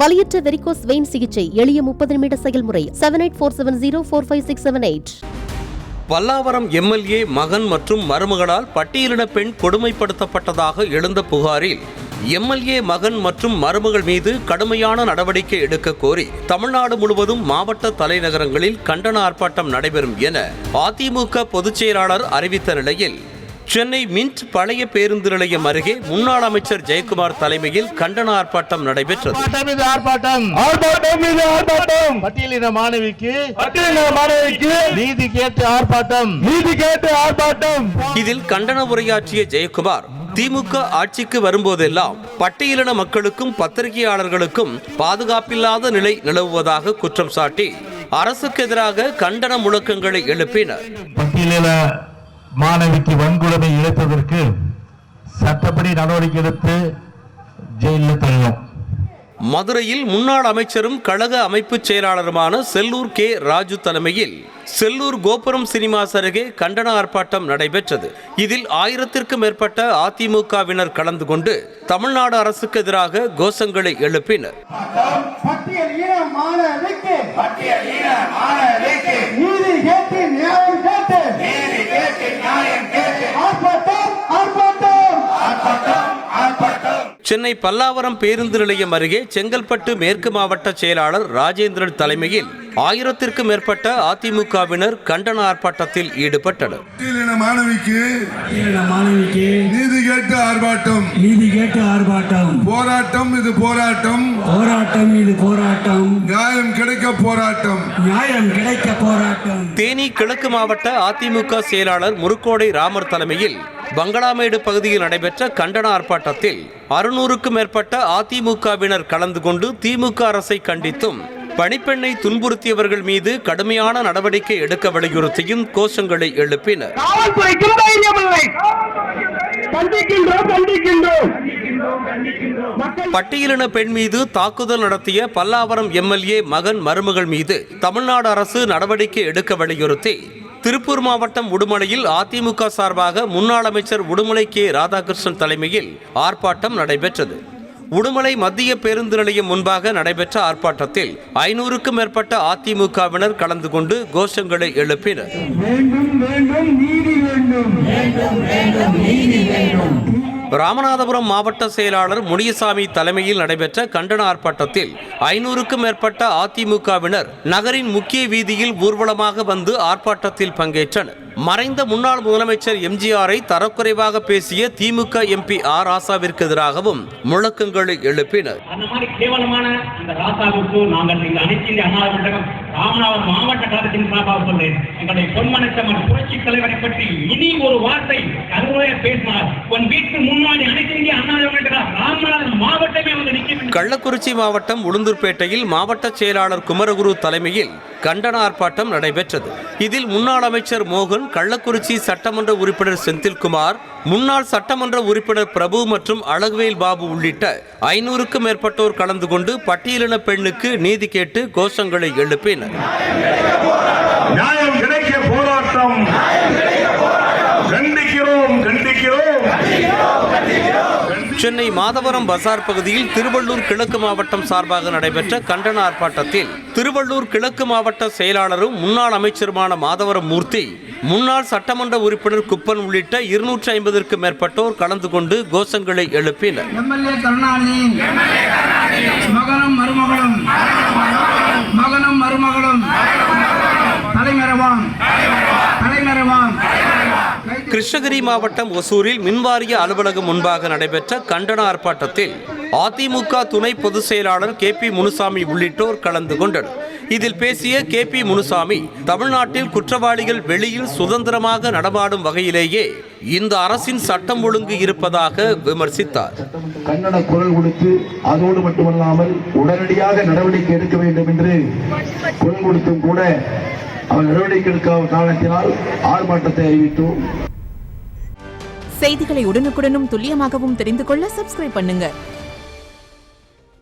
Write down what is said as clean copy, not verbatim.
வலியற்ற varicose vein சிகிச்சை எளிய 30 நிமிட செயல்முறை 7847045678. பல்லாவரம் எம்எல்ஏ மகன் மற்றும் மருமகளால் பட்டியலின பெண் கொடுமைப்படுத்தப்பட்டதாக எழுந்த புகாரில் எம்எல்ஏ மகன் மற்றும் மருமகள் மீது கடுமையான நடவடிக்கை எடுக்க கோரி தமிழ்நாடு முழுவதும் மாவட்ட தலைநகரங்களில் கண்டன ஆர்ப்பாட்டம் நடைபெறும் என அதிமுக பொதுச் செயலாளர் அறிவித்த நிலையில் சென்னை மின்ட் பழைய பேருந்து நிலையம் அருகே முன்னாள் அமைச்சர் ஜெயக்குமார் தலைமையில் கண்டன ஆர்ப்பாட்டம் நடைபெற்றது. பட்டியலின மாணவிக்கு நீதி கேட்டு ஆர்ப்பாட்டம். இதில் கண்டன உரையாற்றிய ஜெயக்குமார், திமுக ஆட்சிக்கு வரும்போதெல்லாம் பட்டியலின மக்களுக்கும் பத்திரிகையாளர்களுக்கும் பாதுகாப்பில்லாத நிலை நிலவுவதாக குற்றம் சாட்டி அரசுக்கு எதிராக கண்டன முழக்கங்களை எழுப்பினர். மாணவிக்கு வன்கொடுமை இழைத்ததற்கு சட்டப்படி நடவடிக்கை எடுத்து ஜெயிலில் தள்ளும். மதுரையில் முன்னாள் அமைச்சரும் கழக அமைப்பு செயலாளருமான செல்லூர் கே ராஜு தலைமையில் செல்லூர் கோபுரம் சினிமாஸ் அருகே கண்டன ஆர்ப்பாட்டம் நடைபெற்றது. இதில் 1000க்கும் மேற்பட்ட அதிமுகவினர் கலந்து கொண்டு தமிழ்நாடு அரசுக்கு எதிராக கோஷங்களை எழுப்பினர். சென்னை பல்லாவரம் பேருந்து நிலையம் அருகே செங்கல்பட்டு மேற்கு மாவட்ட செயலாளர் ராஜேந்திரன் தலைமையில் 1000க்கும் மேற்பட்ட அதிமுகவினர் கண்டன ஆர்ப்பாட்டத்தில் ஈடுபட்டனர். மாணவிக்கு நீதி கேட்டு ஆர்ப்பாட்டம். போராட்டம் இது போராட்டம். நியாயம் கிடைக்க போராட்டம். தேனி கிழக்கு மாவட்ட அதிமுக செயலாளர் முருக்கோடை ராமர் தலைமையில் பங்களாமேடு பகுதியில் நடைபெற்ற கண்டன ஆர்ப்பாட்டத்தில் 600க்கும் மேற்பட்ட அதிமுகவினர் கலந்து கொண்டு திமுக அரசை கண்டித்தும் பணிப்பெண்ணை துன்புறுத்தியவர்கள் மீது கடுமையான நடவடிக்கை எடுக்க வலியுறுத்தியும் கோஷங்களை எழுப்பினர். பட்டியலின பெண் மீது தாக்குதல் நடத்திய பல்லாவரம் எம்எல்ஏ மகன் மருமகள் மீது தமிழ்நாடு அரசு நடவடிக்கை எடுக்க வலியுறுத்தி திருப்பூர் மாவட்டம் உடுமலையில் அதிமுக சார்பாக முன்னாள் அமைச்சர் உடுமலை கே ராதாகிருஷ்ணன் தலைமையில் ஆர்ப்பாட்டம் நடைபெற்றது. உடுமலை மத்திய பேருந்து நிலையம் முன்பாக நடைபெற்ற ஆர்ப்பாட்டத்தில் 500க்கும் மேற்பட்ட அதிமுகவினர் கலந்து கொண்டு கோஷங்களை எழுப்பினர். ராமநாதபுரம் மாவட்ட செயலாளர் முனியசாமி தலைமையில் நடைபெற்ற கண்டன ஆர்ப்பாட்டத்தில் 500க்கும் மேற்பட்ட அதிமுகவினர் நகரின் முக்கிய வீதியில் ஊர்வலமாக வந்து ஆர்ப்பாட்டத்தில் பங்கேற்றனர். மறைந்த முன்னாள் முதலமைச்சர் எம்ஜிஆரை தரக்குறைவாக பேசிய திமுக எம்பி ஆர் ராசாவிற்கு எதிராகவும் முழக்கங்களை எழுப்பினர். ராமநாதபுரம் மாவட்ட கழகத்தின் சார்பாக சொல்றேன், எங்களுடைய பொன்மனச்சம்மன் புரட்சி தலைவரை பற்றி இனி ஒரு வார்த்தை கருணையை பேசினார் உன் வீட்டு முன்னாடி அனைத்து இந்திய அண்ணா ராமநாதபுரம் மாவட்டமே வந்து நிற்கும். கள்ளக்குறிச்சி மாவட்டம் உளுந்தூர்பேட்டையில் மாவட்ட செயலாளர் குமரகுரு தலைமையில் கண்டன ஆர்ப்பாட்டம் நடைபெற்றது. இதில் முன்னாள் அமைச்சர் மோகன், கள்ளக்குறிச்சி சட்டமன்ற உறுப்பினர் செந்தில்குமார், முன்னாள் சட்டமன்ற உறுப்பினர் பிரபு மற்றும் அழகுவேல் பாபு உள்ளிட்ட 500க்கும் மேற்பட்டோர் கலந்து கொண்டு பட்டியலின பெண்ணுக்கு நீதி கேட்டு கோஷங்களை எழுப்பினர். சென்னை மாதவரம் பசார் பகுதியில் திருவள்ளூர் கிழக்கு மாவட்டம் சார்பாக நடைபெற்ற கண்டன ஆர்ப்பாட்டத்தில் திருவள்ளூர் கிழக்கு மாவட்ட செயலாளரும் முன்னாள் அமைச்சருமான மாதவரம் மூர்த்தி, முன்னாள் சட்டமன்ற உறுப்பினர் குப்பன் உள்ளிட்ட 250க்கும் மேற்பட்டோர் கலந்து கொண்டு கோஷங்களை எழுப்பினர். கிருஷ்ணகிரி மாவட்டம் ஒசூரில் மின்வாரிய அலுவலகம் முன்பாக நடைபெற்ற கண்டன ஆர்ப்பாட்டத்தில் அதிமுக துணை பொதுச் செயலாளர் KP முனுசாமி உள்ளிட்டோர் கலந்து கொண்டனர். இதில் பேசிய KP முனுசாமி, தமிழ்நாட்டில் குற்றவாளிகள் வெளியில் சுதந்திரமாக நடமாடும் வகையிலேயே இந்த அரசின் சட்டம் ஒழுங்கு இருப்பதாக விமர்சித்தார். கண்டன குரல் கொடுத்து அதோடு மட்டுமல்லாமல் உடனடியாக நடவடிக்கை எடுக்க வேண்டும் என்று குரல் கொடுத்தும் கூட அவர் நடவடிக்கை எடுக்காத காரணத்தினால் ஆர்ப்பாட்டத்தை அறிவித்தோம். செய்திகளை உடனுக்குடனும் துல்லியமாகவும் தெரிந்து கொள்ள சப்ஸ்கிரைப் பண்ணுங்க.